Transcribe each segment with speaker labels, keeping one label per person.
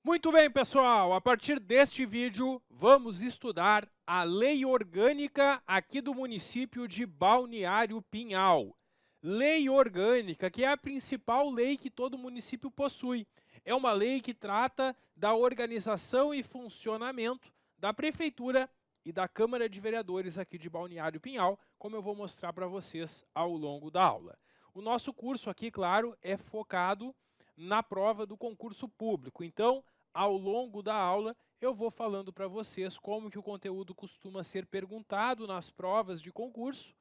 Speaker 1: Muito bem, pessoal, a partir deste vídeo vamos estudar a lei orgânica aqui do município de Balneário Pinhal. Lei orgânica, que é a principal lei que todo município possui. É uma lei que trata da organização e funcionamento da prefeitura e da Câmara de Vereadores aqui de Balneário Pinhal, como eu vou mostrar para vocês ao longo da aula. O nosso curso aqui, claro, é focado na prova do concurso público. Então, ao longo da aula, eu vou falando para vocês como que o conteúdo costuma ser perguntado nas provas de concurso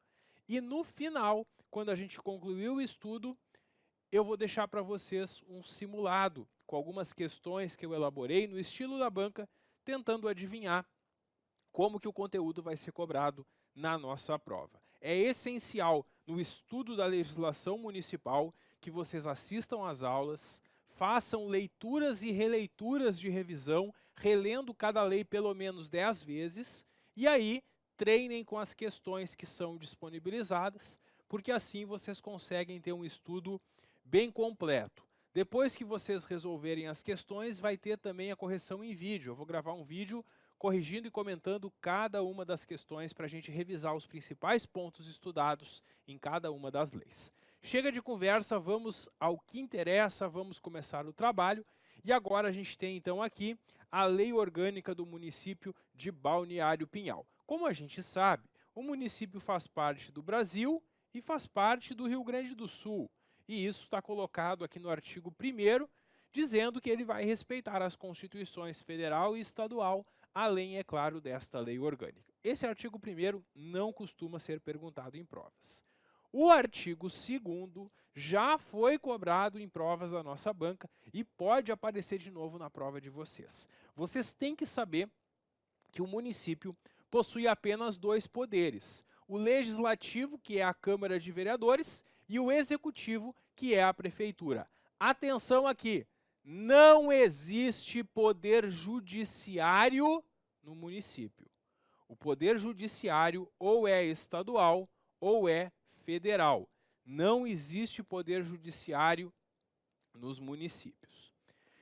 Speaker 1: e no final, quando a gente concluir o estudo, eu vou deixar para vocês um simulado com algumas questões que eu elaborei no estilo da banca, tentando adivinhar como que o conteúdo vai ser cobrado na nossa prova. É essencial no estudo da legislação municipal que vocês assistam às aulas, façam leituras e releituras de revisão, relendo cada lei pelo menos 10 vezes, e aí treinem com as questões que são disponibilizadas, porque assim vocês conseguem ter um estudo bem completo. Depois que vocês resolverem as questões, vai ter também a correção em vídeo. Eu vou gravar um vídeo corrigindo e comentando cada uma das questões para a gente revisar os principais pontos estudados em cada uma das leis. Chega de conversa, vamos ao que interessa, vamos começar o trabalho. E agora a gente tem então aqui a Lei Orgânica do município de Balneário Pinhal. Como a gente sabe, o município faz parte do Brasil e faz parte do Rio Grande do Sul. E isso está colocado aqui no artigo 1º, dizendo que ele vai respeitar as constituições federal e estadual, além, é claro, desta lei orgânica. Esse artigo 1º não costuma ser perguntado em provas. O artigo 2º já foi cobrado em provas da nossa banca e pode aparecer de novo na prova de vocês. Vocês têm que saber que o município possui apenas 2 poderes: o legislativo, que é a Câmara de Vereadores, e o executivo, que é a prefeitura. Atenção aqui, não existe poder judiciário no município. O poder judiciário ou é estadual ou é federal. Não existe poder judiciário nos municípios.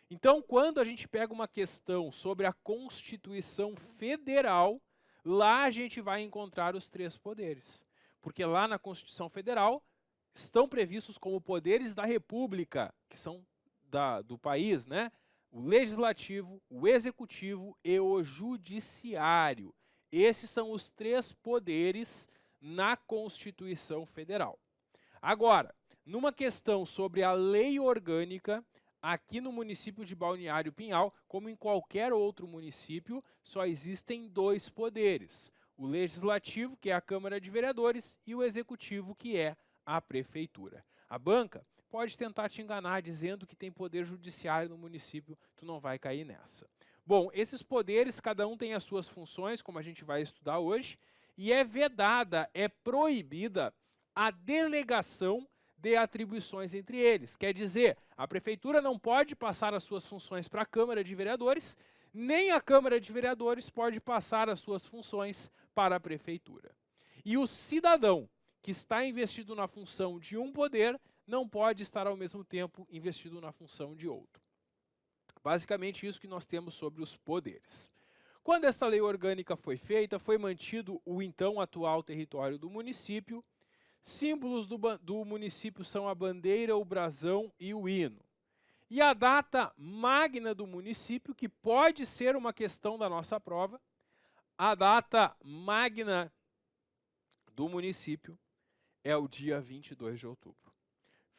Speaker 1: Então, quando a gente pega uma questão sobre a Constituição Federal, lá a gente vai encontrar os 3 poderes. Porque lá na Constituição Federal estão previstos como poderes da República, que são do país, né? O Legislativo, o Executivo e o Judiciário. Esses são os 3 poderes na Constituição Federal. Agora, numa questão sobre a lei orgânica, aqui no município de Balneário Pinhal, como em qualquer outro município, só existem 2 poderes: o legislativo, que é a Câmara de Vereadores, e o executivo, que é a prefeitura. A banca pode tentar te enganar dizendo que tem poder judiciário no município, tu não vai cair nessa. Bom, esses poderes, cada um tem as suas funções, como a gente vai estudar hoje, e é vedada, é proibida a delegação de atribuições entre eles. Quer dizer, a prefeitura não pode passar as suas funções para a Câmara de Vereadores, nem a Câmara de Vereadores pode passar as suas funções para a prefeitura. E o cidadão que está investido na função de um poder não pode estar ao mesmo tempo investido na função de outro. Basicamente isso que nós temos sobre os poderes. Quando essa lei orgânica foi feita, foi mantido o então atual território do município. Símbolos do município são a bandeira, o brasão e o hino. E a data magna do município, que pode ser uma questão da nossa prova, a data magna do município é o dia 22 de outubro.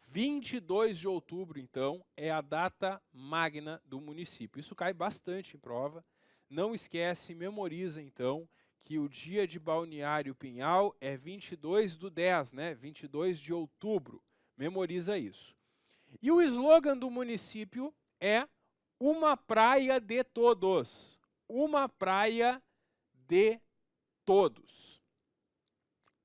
Speaker 1: 22 de outubro, então, é a data magna do município. Isso cai bastante em prova. Não esquece, memoriza, então, que o dia de Balneário Pinhal é 22/10, né? 22 de outubro. Memoriza isso. E o slogan do município é uma praia de todos. Uma praia de todos.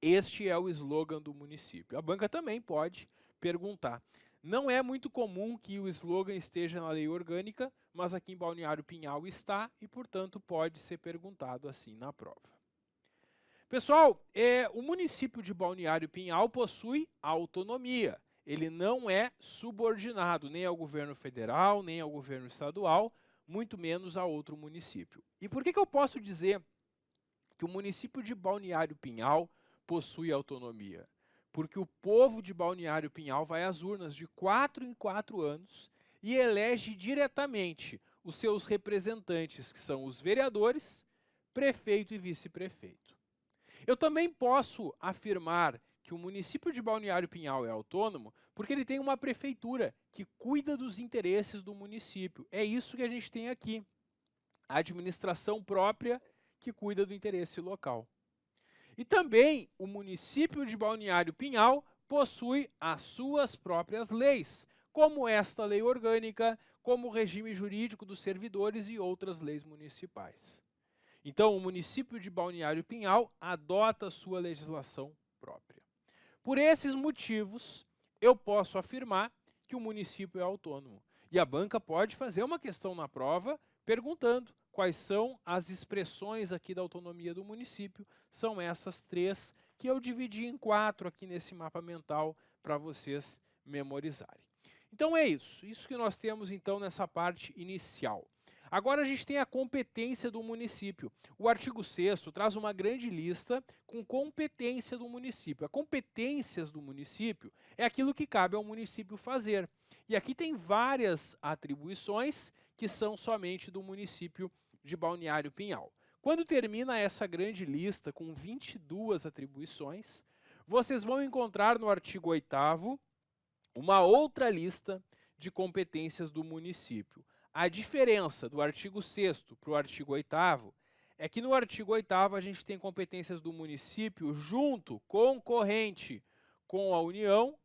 Speaker 1: Este é o slogan do município. A banca também pode perguntar. Não é muito comum que o slogan esteja na lei orgânica, mas aqui em Balneário Pinhal está e, portanto, pode ser perguntado assim na prova. Pessoal, o município de Balneário Pinhal possui autonomia. Ele não é subordinado nem ao governo federal, nem ao governo estadual, muito menos a outro município. E por que eu posso dizer que o município de Balneário Pinhal possui autonomia? Porque o povo de Balneário Pinhal vai às urnas de 4 em 4 anos e elege diretamente os seus representantes, que são os vereadores, prefeito e vice-prefeito. Eu também posso afirmar que o município de Balneário Pinhal é autônomo porque ele tem uma prefeitura que cuida dos interesses do município. É isso que a gente tem aqui, a administração própria que cuida do interesse local. E também o município de Balneário Pinhal possui as suas próprias leis, como esta lei orgânica, como o regime jurídico dos servidores e outras leis municipais. Então, o município de Balneário Pinhal adota sua legislação própria. Por esses motivos, eu posso afirmar que o município é autônomo. E a banca pode fazer uma questão na prova perguntando quais são as expressões aqui da autonomia do município. São essas 3 que eu dividi em 4 aqui nesse mapa mental para vocês memorizarem. Então é isso que nós temos então nessa parte inicial. Agora a gente tem a competência do município. O artigo 6º traz uma grande lista com competência do município. As competências do município é aquilo que cabe ao município fazer. E aqui tem várias atribuições que são somente do município de Balneário Pinhal. Quando termina essa grande lista com 22 atribuições, vocês vão encontrar no artigo 8º uma outra lista de competências do município. A diferença do artigo 6º para o artigo 8º é que no artigo 8º a gente tem competências do município junto, concorrente com a União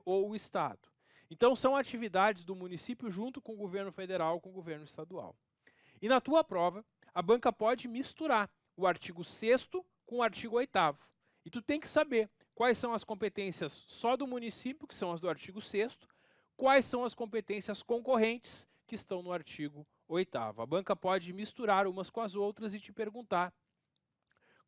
Speaker 1: ou o Estado. Então são atividades do município junto com o governo federal, com o governo estadual. E na tua prova, a banca pode misturar o artigo 6º com o artigo 8º. E tu tem que saber quais são as competências só do município, que são as do artigo 6º, quais são as competências concorrentes, que estão no artigo 8º. A banca pode misturar umas com as outras e te perguntar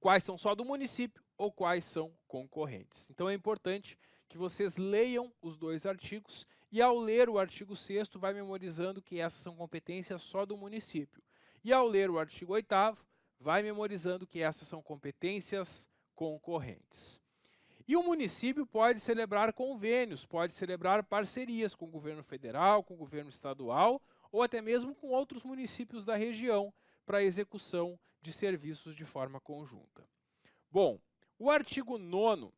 Speaker 1: quais são só do município ou quais são concorrentes. Então é importante que vocês leiam os 2 artigos e ao ler o artigo 6º vai memorizando que essas são competências só do município. E ao ler o artigo 8º vai memorizando que essas são competências concorrentes. E o município pode celebrar convênios, pode celebrar parcerias com o governo federal, com o governo estadual ou até mesmo com outros municípios da região para a execução de serviços de forma conjunta. Bom, o artigo 9º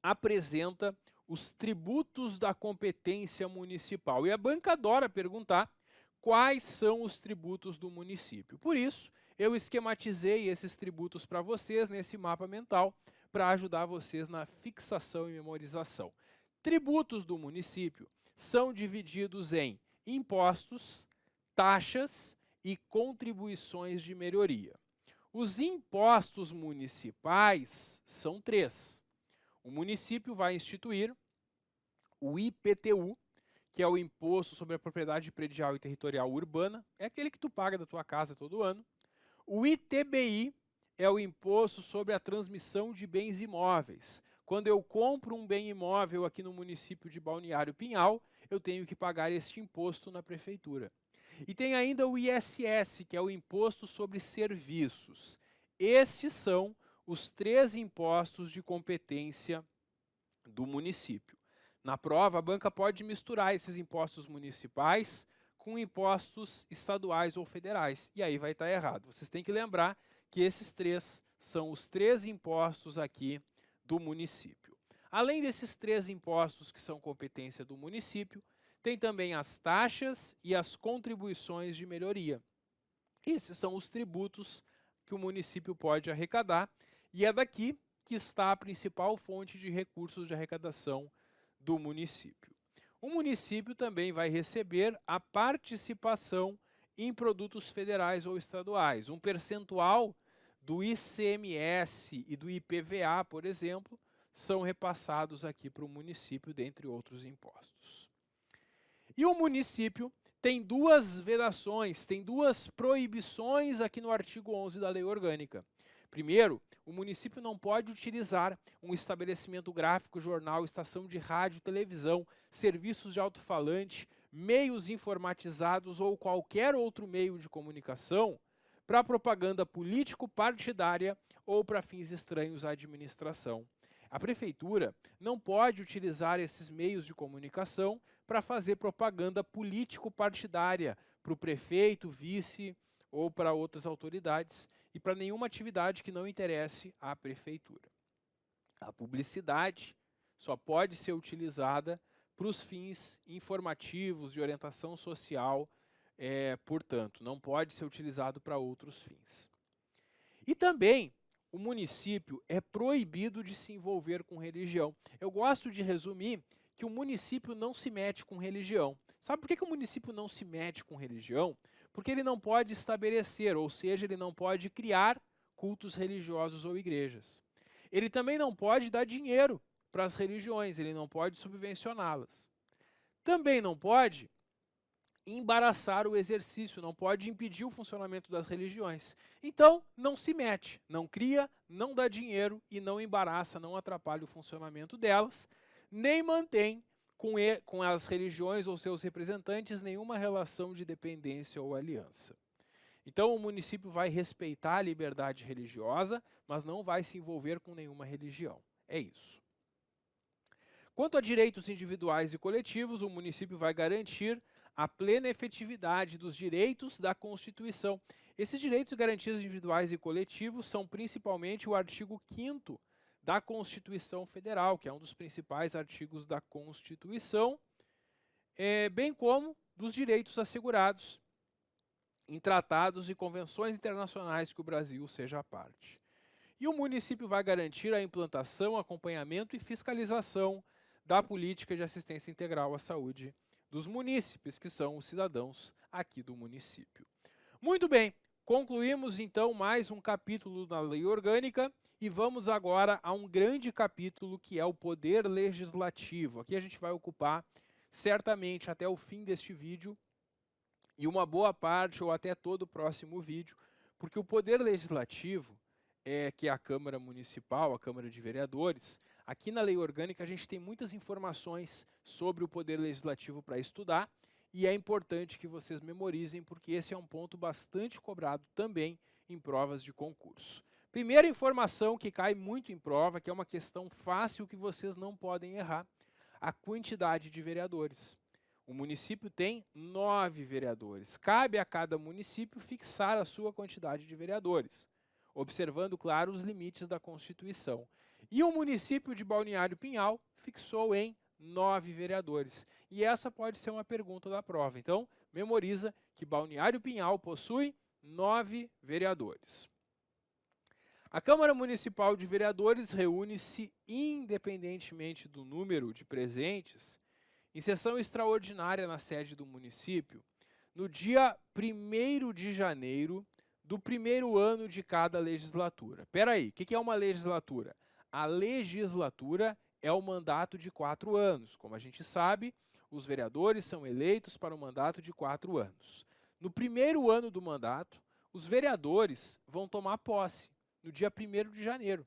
Speaker 1: apresenta os tributos da competência municipal. E a banca adora perguntar quais são os tributos do município. Por isso, eu esquematizei esses tributos para vocês nesse mapa mental, para ajudar vocês na fixação e memorização. Tributos do município são divididos em impostos, taxas e contribuições de melhoria. Os impostos municipais são 3. O município vai instituir o IPTU, que é o Imposto sobre a Propriedade Predial e Territorial Urbana, é aquele que tu paga da tua casa todo ano. O ITBI é o Imposto sobre a Transmissão de Bens Imóveis. Quando eu compro um bem imóvel aqui no município de Balneário Pinhal, eu tenho que pagar este imposto na prefeitura. E tem ainda o ISS, que é o Imposto sobre Serviços. Esses são os 3 impostos de competência do município. Na prova, a banca pode misturar esses impostos municipais com impostos estaduais ou federais. E aí vai estar errado. Vocês têm que lembrar que esses 3 são os 3 impostos aqui do município. Além desses 3 impostos que são competência do município, tem também as taxas e as contribuições de melhoria. Esses são os tributos que o município pode arrecadar e é daqui que está a principal fonte de recursos de arrecadação do município. O município também vai receber a participação em produtos federais ou estaduais. Um percentual do ICMS e do IPVA, por exemplo, são repassados aqui para o município, dentre outros impostos. E o município tem 2 vedações, tem 2 proibições aqui no artigo 11 da Lei Orgânica. Primeiro, o município não pode utilizar um estabelecimento gráfico, jornal, estação de rádio, televisão, serviços de alto-falante, meios informatizados ou qualquer outro meio de comunicação para propaganda político-partidária ou para fins estranhos à administração. A prefeitura não pode utilizar esses meios de comunicação para fazer propaganda político-partidária para o prefeito, vice ou para outras autoridades e para nenhuma atividade que não interesse à prefeitura. A publicidade só pode ser utilizada para os fins informativos de orientação social, portanto, não pode ser utilizado para outros fins. E também o município é proibido de se envolver com religião. Eu gosto de resumir que o município não se mete com religião. Sabe por que o município não se mete com religião? Porque ele não pode estabelecer, ou seja, ele não pode criar cultos religiosos ou igrejas. Ele também não pode dar dinheiro para as religiões, ele não pode subvencioná-las. Também não pode embaraçar o exercício, não pode impedir o funcionamento das religiões. Então, não se mete, não cria, não dá dinheiro e não embaraça, não atrapalha o funcionamento delas, nem mantém com as religiões ou seus representantes nenhuma relação de dependência ou aliança. Então, o município vai respeitar a liberdade religiosa, mas não vai se envolver com nenhuma religião. É isso. Quanto a direitos individuais e coletivos, o município vai garantir a plena efetividade dos direitos da Constituição. Esses direitos e garantias individuais e coletivos são principalmente o artigo 5º da Constituição Federal, que é um dos principais artigos da Constituição, bem como dos direitos assegurados em tratados e convenções internacionais que o Brasil seja parte. E o município vai garantir a implantação, acompanhamento e fiscalização da política de assistência integral à saúde dos munícipes, que são os cidadãos aqui do município. Muito bem, concluímos então mais um capítulo da Lei Orgânica e vamos agora a um grande capítulo que é o Poder Legislativo. Aqui a gente vai ocupar certamente até o fim deste vídeo e uma boa parte ou até todo o próximo vídeo, porque o Poder Legislativo, que é a Câmara Municipal, a Câmara de Vereadores, aqui na Lei Orgânica a gente tem muitas informações sobre o Poder Legislativo para estudar e é importante que vocês memorizem porque esse é um ponto bastante cobrado também em provas de concurso. Primeira informação que cai muito em prova, que é uma questão fácil que vocês não podem errar, a quantidade de vereadores. O município tem 9 vereadores. Cabe a cada município fixar a sua quantidade de vereadores, observando, claro, os limites da Constituição. E o município de Balneário Pinhal fixou em 9 vereadores. E essa pode ser uma pergunta da prova. Então, memoriza que Balneário Pinhal possui 9 vereadores. A Câmara Municipal de Vereadores reúne-se independentemente do número de presentes em sessão extraordinária na sede do município no dia 1º de janeiro do primeiro ano de cada legislatura. Espera aí, o que é uma legislatura? A legislatura é o mandato de 4 anos. Como a gente sabe, os vereadores são eleitos para um mandato de 4 anos. No primeiro ano do mandato, os vereadores vão tomar posse no dia 1º de janeiro.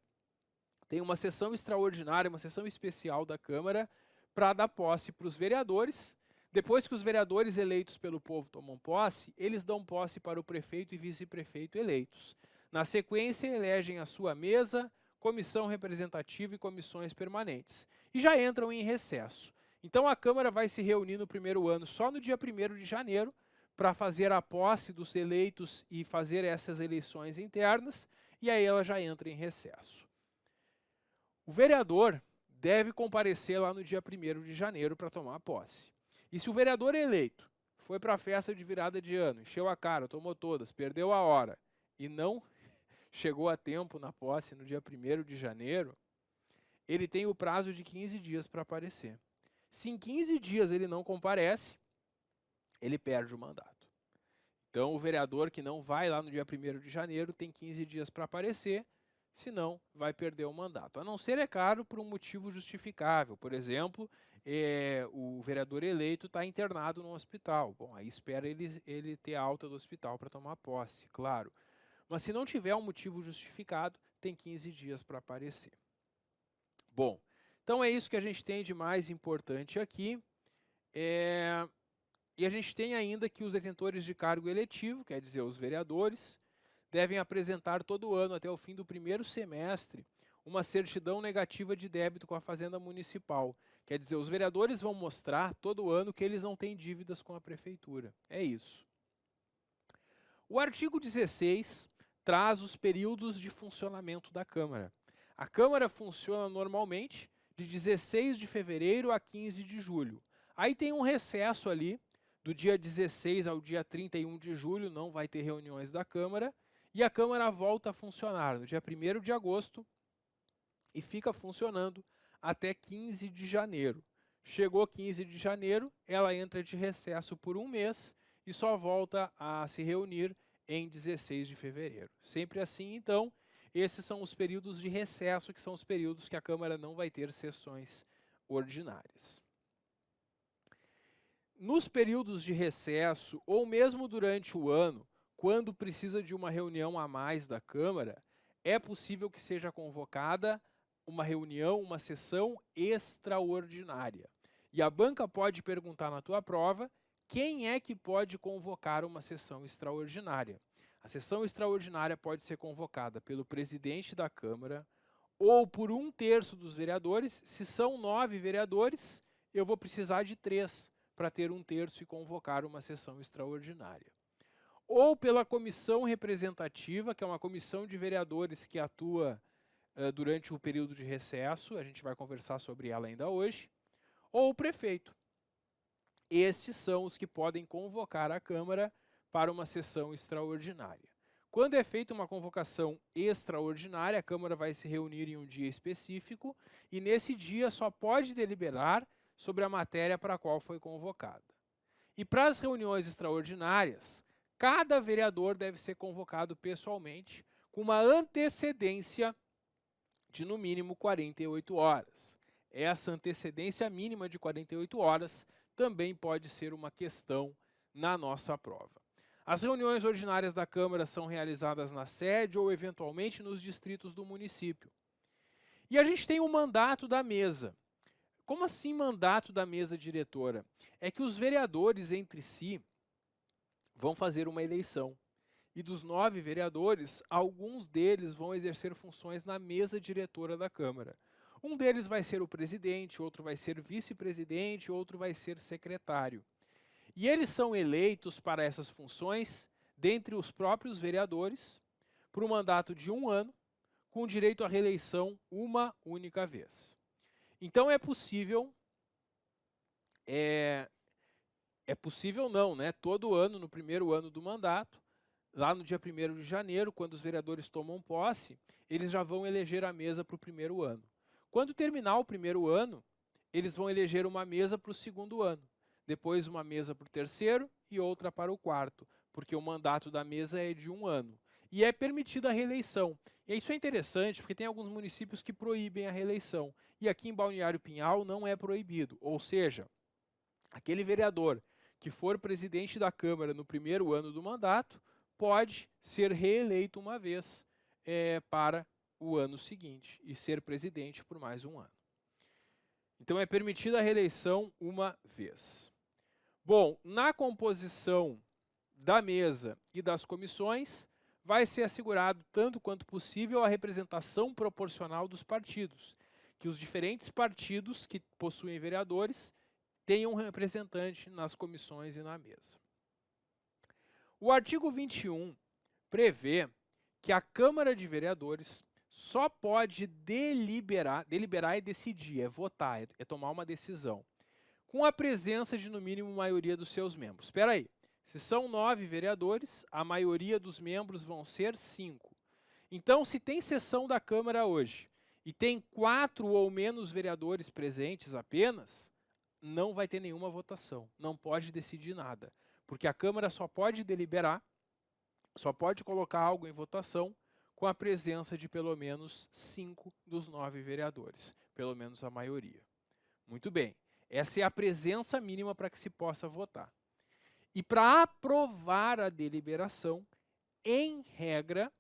Speaker 1: Tem uma sessão extraordinária, uma sessão especial da Câmara para dar posse para os vereadores. Depois que os vereadores eleitos pelo povo tomam posse, eles dão posse para o prefeito e vice-prefeito eleitos. Na sequência, elegem a sua mesa, comissão representativa e comissões permanentes. E já entram em recesso. Então a Câmara vai se reunir no primeiro ano só no dia 1º de janeiro para fazer a posse dos eleitos e fazer essas eleições internas, e aí ela já entra em recesso. O vereador deve comparecer lá no dia 1º de janeiro para tomar posse. E se o vereador eleito foi para a festa de virada de ano, encheu a cara, tomou todas, perdeu a hora e não chegou a tempo na posse no dia 1º de janeiro, ele tem o prazo de 15 dias para aparecer. Se em 15 dias ele não comparece, ele perde o mandato. Então, o vereador que não vai lá no dia 1º de janeiro tem 15 dias para aparecer, senão vai perder o mandato. A não ser, é claro, por um motivo justificável. Por exemplo, o vereador eleito está internado no hospital. Bom, aí espera ele ter alta do hospital para tomar posse, claro. Mas se não tiver um motivo justificado, tem 15 dias para aparecer. Bom, então é isso que a gente tem de mais importante aqui. E a gente tem ainda que os detentores de cargo eletivo, quer dizer, os vereadores, devem apresentar todo ano, até o fim do primeiro semestre, uma certidão negativa de débito com a Fazenda Municipal. Quer dizer, os vereadores vão mostrar todo ano que eles não têm dívidas com a Prefeitura. É isso. O artigo 16 traz os períodos de funcionamento da Câmara. A Câmara funciona normalmente de 16 de fevereiro a 15 de julho. Aí tem um recesso ali, do dia 16 ao dia 31 de julho, não vai ter reuniões da Câmara, e a Câmara volta a funcionar no dia 1º de agosto e fica funcionando até 15 de janeiro. Chegou 15 de janeiro, ela entra de recesso por um mês e só volta a se reunir em 16 de fevereiro. Sempre assim, então, esses são os períodos de recesso, que são os períodos que a Câmara não vai ter sessões ordinárias. Nos períodos de recesso, ou mesmo durante o ano, quando precisa de uma reunião a mais da Câmara, é possível que seja convocada uma reunião, uma sessão extraordinária. E a banca pode perguntar na tua prova quem é que pode convocar uma sessão extraordinária. A sessão extraordinária pode ser convocada pelo presidente da Câmara ou por 1/3 dos vereadores. Se são 9 vereadores, eu vou precisar de 3 para ter 1/3 e convocar uma sessão extraordinária. Ou pela comissão representativa, que é uma comissão de vereadores que atua durante o período de recesso, a gente vai conversar sobre ela ainda hoje, ou o prefeito. Estes são os que podem convocar a Câmara para uma sessão extraordinária. Quando é feita uma convocação extraordinária, a Câmara vai se reunir em um dia específico e nesse dia só pode deliberar sobre a matéria para a qual foi convocada. E para as reuniões extraordinárias, cada vereador deve ser convocado pessoalmente com uma antecedência de no mínimo 48 horas. Essa antecedência mínima de 48 horas também pode ser uma questão na nossa prova. As reuniões ordinárias da Câmara são realizadas na sede ou eventualmente nos distritos do município. E a gente tem o mandato da mesa. Como assim mandato da mesa diretora? É que os vereadores entre si vão fazer uma eleição. E dos 9 vereadores, alguns deles vão exercer funções na mesa diretora da Câmara. Um deles vai ser o presidente, outro vai ser vice-presidente, outro vai ser secretário. E eles são eleitos para essas funções dentre os próprios vereadores por um mandato de 1 ano, com direito à reeleição uma única vez. Então é possível não, né? Todo ano, no primeiro ano do mandato, lá no dia 1º de janeiro, quando os vereadores tomam posse, eles já vão eleger a mesa para o primeiro ano. Quando terminar o primeiro ano, eles vão eleger uma mesa para o segundo ano, depois uma mesa para o terceiro e outra para o quarto, porque o mandato da mesa é de 1 ano. E é permitida a reeleição. E isso é interessante, porque tem alguns municípios que proíbem a reeleição. E aqui em Balneário Pinhal não é proibido. Ou seja, aquele vereador que for presidente da Câmara no primeiro ano do mandato pode ser reeleito uma vez para o ano seguinte e ser presidente por mais 1 ano. Então é permitida a reeleição uma vez. Bom, na composição da mesa e das comissões, vai ser assegurado tanto quanto possível a representação proporcional dos partidos, que os diferentes partidos que possuem vereadores tenham um representante nas comissões e na mesa. O artigo 21 prevê que a Câmara de Vereadores só pode deliberar e decidir, votar, tomar uma decisão, com a presença de no mínimo maioria dos seus membros. Espera aí, se são 9 vereadores, a maioria dos membros vão ser 5. Então, se tem sessão da Câmara hoje e tem 4 ou menos vereadores presentes apenas, não vai ter nenhuma votação, não pode decidir nada, porque a Câmara só pode deliberar, só pode colocar algo em votação com a presença de pelo menos 5 dos 9 vereadores, pelo menos a maioria. Muito bem, essa é a presença mínima para que se possa votar. E para aprovar a deliberação, em regra,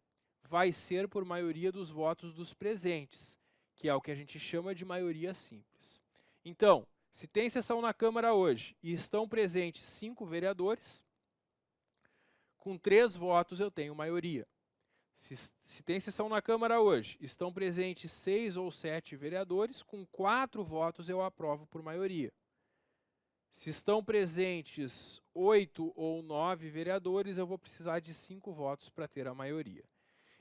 Speaker 1: vai ser por maioria dos votos dos presentes, que é o que a gente chama de maioria simples. Então, se tem sessão na Câmara hoje e estão presentes 5 vereadores, com 3 votos eu tenho maioria. Se tem sessão na Câmara hoje, estão presentes 6 ou 7 vereadores, com 4 votos eu aprovo por maioria. Se estão presentes 8 ou 9 vereadores, eu vou precisar de 5 votos para ter a maioria.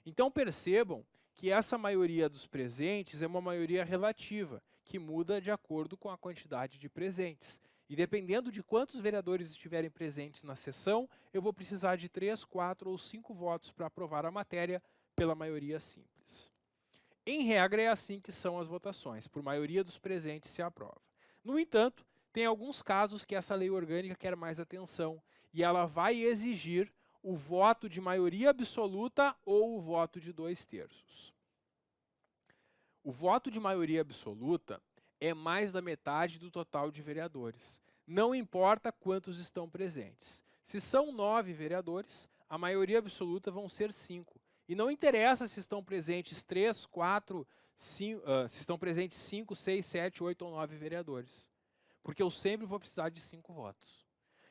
Speaker 1: Então percebam que essa maioria dos presentes é uma maioria relativa, que muda de acordo com a quantidade de presentes. E dependendo de quantos vereadores estiverem presentes na sessão, eu vou precisar de 3, 4 ou 5 votos para aprovar a matéria pela maioria simples. Em regra, é assim que são as votações, por maioria dos presentes se aprova. No entanto, tem alguns casos que essa lei orgânica quer mais atenção, e ela vai exigir o voto de maioria absoluta ou o voto de 2/3. O voto de maioria absoluta é mais da metade do total de vereadores. Não importa quantos estão presentes. Se são 9 vereadores, a maioria absoluta vão ser 5. E não interessa se estão presentes 3, 4, 5, se estão presentes 5, 6, 7, 8 ou 9 vereadores. Porque eu sempre vou precisar de 5 votos.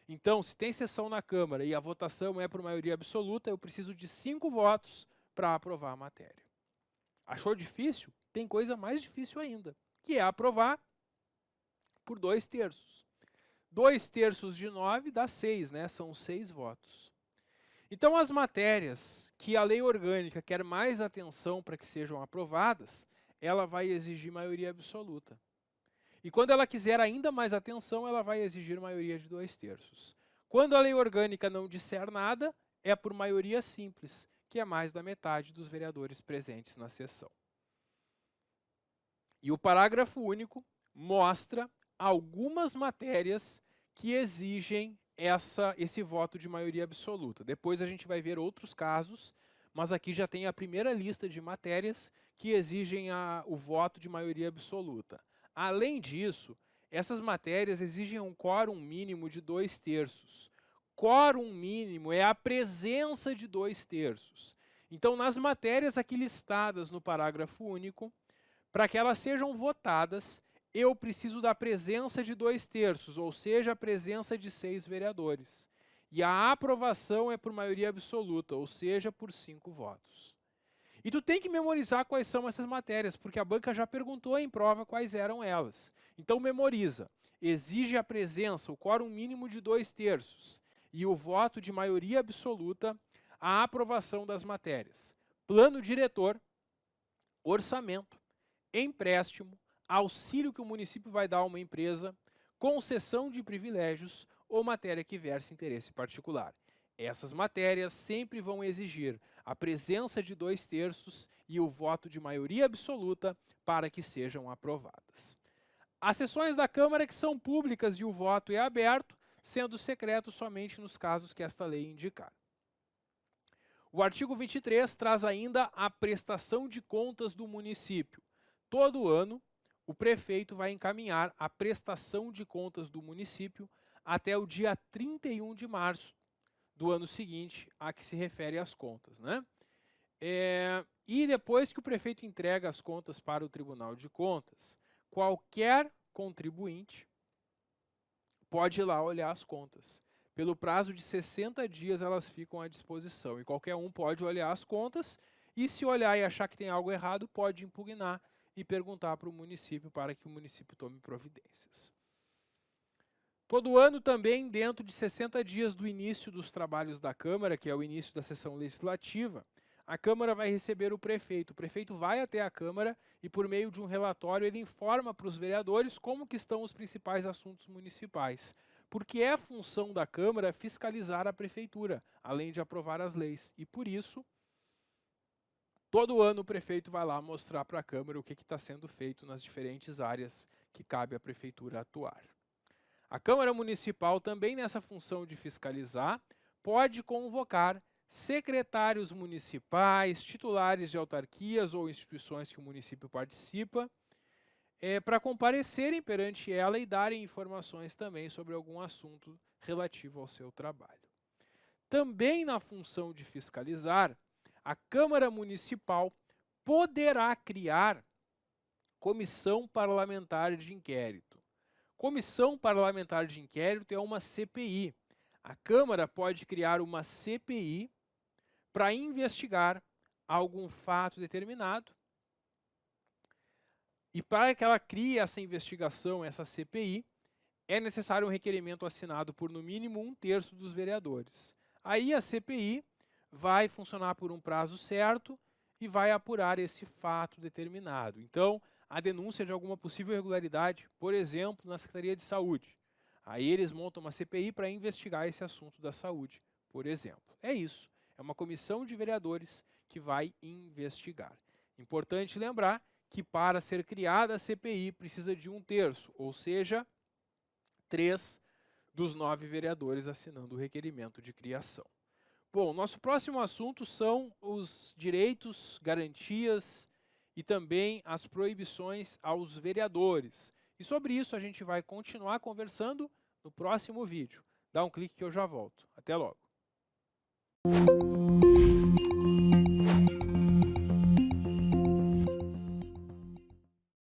Speaker 1: Então, se tem sessão na Câmara e a votação é por maioria absoluta, eu preciso de 5 votos para aprovar a matéria. Achou difícil? Tem coisa mais difícil ainda, que é aprovar por 2/3. 2/3 de 9 dá 6, né? São 6 votos. Então, as matérias que a lei orgânica quer mais atenção para que sejam aprovadas, ela vai exigir maioria absoluta. E quando ela quiser ainda mais atenção, ela vai exigir maioria de 2/3. Quando a lei orgânica não disser nada, é por maioria simples, que é mais da metade dos vereadores presentes na sessão. E o parágrafo único mostra algumas matérias que exigem esse voto de maioria absoluta. Depois a gente vai ver outros casos, mas aqui já tem a primeira lista de matérias que exigem o voto de maioria absoluta. Além disso, essas matérias exigem um quórum mínimo de 2/3. Quórum mínimo é a presença de 2/3. Então, nas matérias aqui listadas no parágrafo único, para que elas sejam votadas, eu preciso da presença de 2/3, ou seja, a presença de 6 vereadores. E a aprovação é por maioria absoluta, ou seja, por 5 votos. E tu tem que memorizar quais são essas matérias, porque a banca já perguntou em prova quais eram elas. Então memoriza. Exige a presença, o quórum mínimo de 2/3 e o voto de maioria absoluta, a aprovação das matérias. Plano diretor, orçamento, empréstimo, auxílio que o município vai dar a uma empresa, concessão de privilégios ou matéria que verse interesse particular. Essas matérias sempre vão exigir a presença de 2/3 e o voto de maioria absoluta para que sejam aprovadas. As sessões da Câmara que são públicas e o voto é aberto, sendo secreto somente nos casos que esta lei indicar. O artigo 23 traz ainda a prestação de contas do município. Todo ano, o prefeito vai encaminhar a prestação de contas do município até o dia 31 de março do ano seguinte a que se refere às contas, né? E depois que o prefeito entrega as contas para o Tribunal de Contas, qualquer contribuinte pode ir lá olhar as contas. Pelo prazo de 60 dias elas ficam à disposição e qualquer um pode olhar as contas e se olhar e achar que tem algo errado, pode impugnar e perguntar para o município para que o município tome providências. Todo ano também, dentro de 60 dias do início dos trabalhos da Câmara, que é o início da sessão legislativa, a Câmara vai receber o prefeito. O prefeito vai até a Câmara e, por meio de um relatório, ele informa para os vereadores como que estão os principais assuntos municipais. Porque é função da Câmara fiscalizar a prefeitura, além de aprovar as leis. E, por isso, todo ano o prefeito vai lá mostrar para a Câmara o que está sendo feito nas diferentes áreas que cabe à prefeitura atuar. A Câmara Municipal, também nessa função de fiscalizar, pode convocar secretários municipais, titulares de autarquias ou instituições que o município participa, para comparecerem perante ela e darem informações também sobre algum assunto relativo ao seu trabalho. Também na função de fiscalizar, a Câmara Municipal poderá criar comissão parlamentar de inquérito. Comissão parlamentar de inquérito é uma CPI. A Câmara pode criar uma CPI para investigar algum fato determinado. E para que ela crie essa investigação, essa CPI, é necessário um requerimento assinado por no mínimo 1/3 dos vereadores. Aí a CPI vai funcionar por um prazo certo e vai apurar esse fato determinado. Então, a denúncia de alguma possível irregularidade, por exemplo, na Secretaria de Saúde. Aí eles montam uma CPI para investigar esse assunto da saúde, por exemplo. É isso. É uma comissão de vereadores que vai investigar. Importante lembrar que para ser criada a CPI precisa de 1/3, ou seja, 3 dos 9 vereadores assinando o requerimento de criação. Bom, nosso próximo assunto são os direitos, garantias e também as proibições aos vereadores. E sobre isso a gente vai continuar conversando no próximo vídeo. Dá um clique que eu já volto. Até logo.